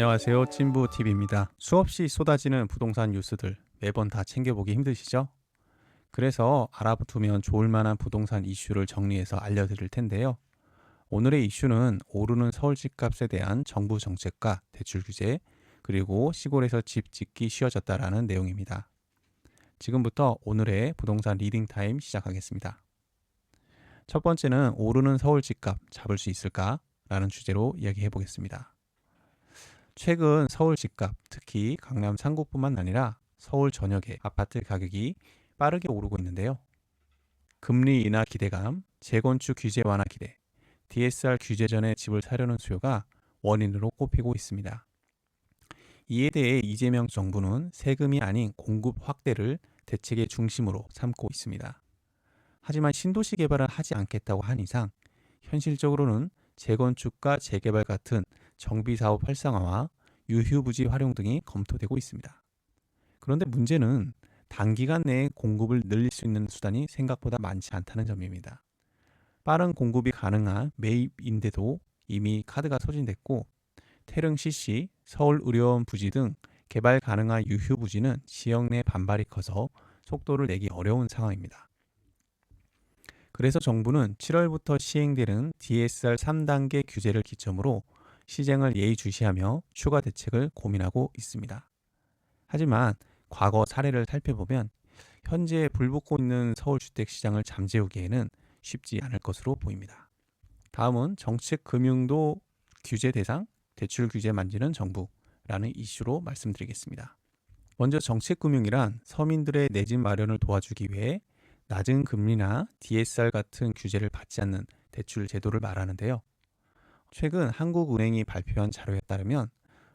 안녕하세요. 찐부TV입니다. 수없이 쏟아지는 부동산 뉴스들 매번 다 챙겨보기 힘드시죠? 그래서 알아두면 좋을 만한 부동산 이슈를 정리해서 알려드릴 텐데요. 오늘의 이슈는 오르는 서울 집값에 대한 정부 정책과 대출 규제, 그리고 시골에서 집 짓기 쉬워졌다라는 내용입니다. 지금부터 오늘의 부동산 리딩 타임 시작하겠습니다. 첫 번째는 오르는 서울 집값 잡을 수 있을까? 라는 주제로 이야기해 보겠습니다. 최근 서울 집값, 특히 강남 상구뿐만 아니라 서울 전역의 아파트 가격이 빠르게 오르고 있는데요. 금리 인하 기대감, 재건축 규제 완화 기대, DSR 규제 전에 집을 사려는 수요가 원인으로 꼽히고 있습니다. 이에 대해 이재명 정부는 세금이 아닌 공급 확대를 대책의 중심으로 삼고 있습니다. 하지만 신도시 개발을 하지 않겠다고 한 이상 현실적으로는 재건축과 재개발 같은 정비사업 활성화와 유휴부지 활용 등이 검토되고 있습니다. 그런데 문제는 단기간 내에 공급을 늘릴 수 있는 수단이 생각보다 많지 않다는 점입니다. 빠른 공급이 가능한 매입인데도 이미 카드가 소진됐고, 태릉 CC, 서울의료원 부지 등 개발 가능한 유휴부지는 지역 내 반발이 커서 속도를 내기 어려운 상황입니다. 그래서 정부는 7월부터 시행되는 DSR 3단계 규제를 기점으로 시장을 예의주시하며 추가 대책을 고민하고 있습니다. 하지만 과거 사례를 살펴보면 현재 불붙고 있는 서울 주택시장을 잠재우기에는 쉽지 않을 것으로 보입니다. 다음은 정책 금융도 규제 대상, 대출 규제 만지는 정부라는 이슈로 말씀드리겠습니다. 먼저 정책 금융이란 서민들의 내 집 마련을 도와주기 위해 낮은 금리나 DSR 같은 규제를 받지 않는 대출 제도를 말하는데요. 최근 한국은행이 발표한 자료에 따르면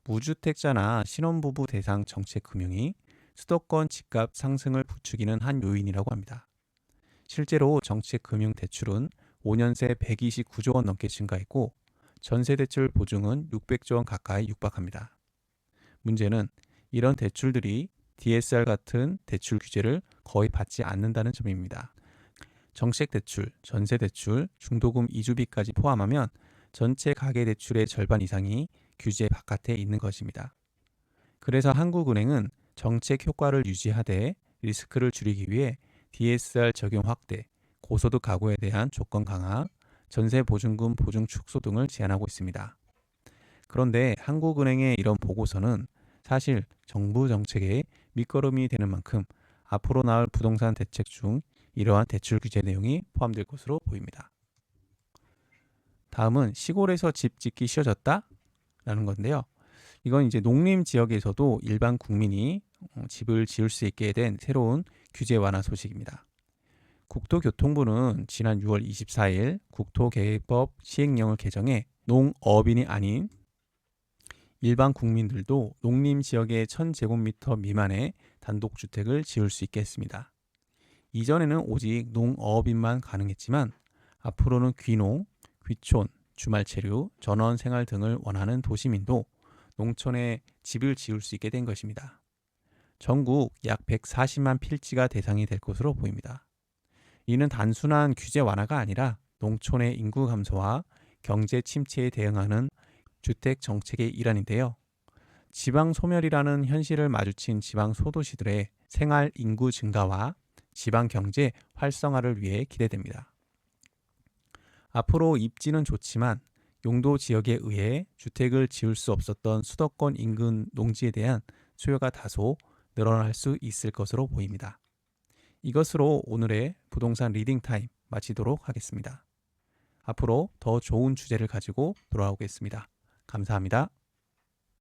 무주택자나 신혼부부 대상 정책금융이 수도권 집값 상승을 부추기는 한 요인이라고 합니다. 실제로 정책금융 대출은 5년 새 129조 원 넘게 증가했고, 전세대출 보증은 600조 원 가까이 육박합니다. 문제는 이런 대출들이 DSR 같은 대출 규제를 거의 받지 않는다는 점입니다. 정책대출, 전세대출, 중도금 이주비까지 포함하면 전체 가계대출의 절반 이상이 규제 바깥에 있는 것입니다. 그래서 한국은행은 정책 효과를 유지하되 리스크를 줄이기 위해 DSR 적용 확대, 고소득 가구에 대한 조건 강화, 전세보증금 보증 축소 등을 제안하고 있습니다. 그런데 한국은행의 이런 보고서는 사실 정부 정책의 밑거름이 되는 만큼 앞으로 나올 부동산 대책 중 이러한 대출 규제 내용이 포함될 것으로 보입니다. 다음은 시골에서 집 짓기 쉬워졌다? 라는 건데요. 이건 이제 농림 지역에서도 일반 국민이 집을 지을 수 있게 된 새로운 규제 완화 소식입니다. 국토교통부는 지난 6월 24일 국토계획법 시행령을 개정해 농업인이 아닌 일반 국민들도 농림 지역의 1000제곱미터 미만의 단독주택을 지을 수 있게 했습니다. 이전에는 오직 농업인만 가능했지만 앞으로는 귀농, 귀촌, 주말체류, 전원생활 등을 원하는 도시민도 농촌에 집을 지을 수 있게 된 것입니다. 전국 약 140만 필지가 대상이 될 것으로 보입니다. 이는 단순한 규제 완화가 아니라 농촌의 인구 감소와 경제 침체에 대응하는 주택 정책의 일환인데요. 지방 소멸이라는 현실을 마주친 지방 소도시들의 생활 인구 증가와 지방 경제 활성화를 위해 기대됩니다. 앞으로 입지는 좋지만 용도 지역에 의해 주택을 지을 수 없었던 수도권 인근 농지에 대한 수요가 다소 늘어날 수 있을 것으로 보입니다. 이것으로 오늘의 부동산 리딩 타임 마치도록 하겠습니다. 앞으로 더 좋은 주제를 가지고 돌아오겠습니다. 감사합니다.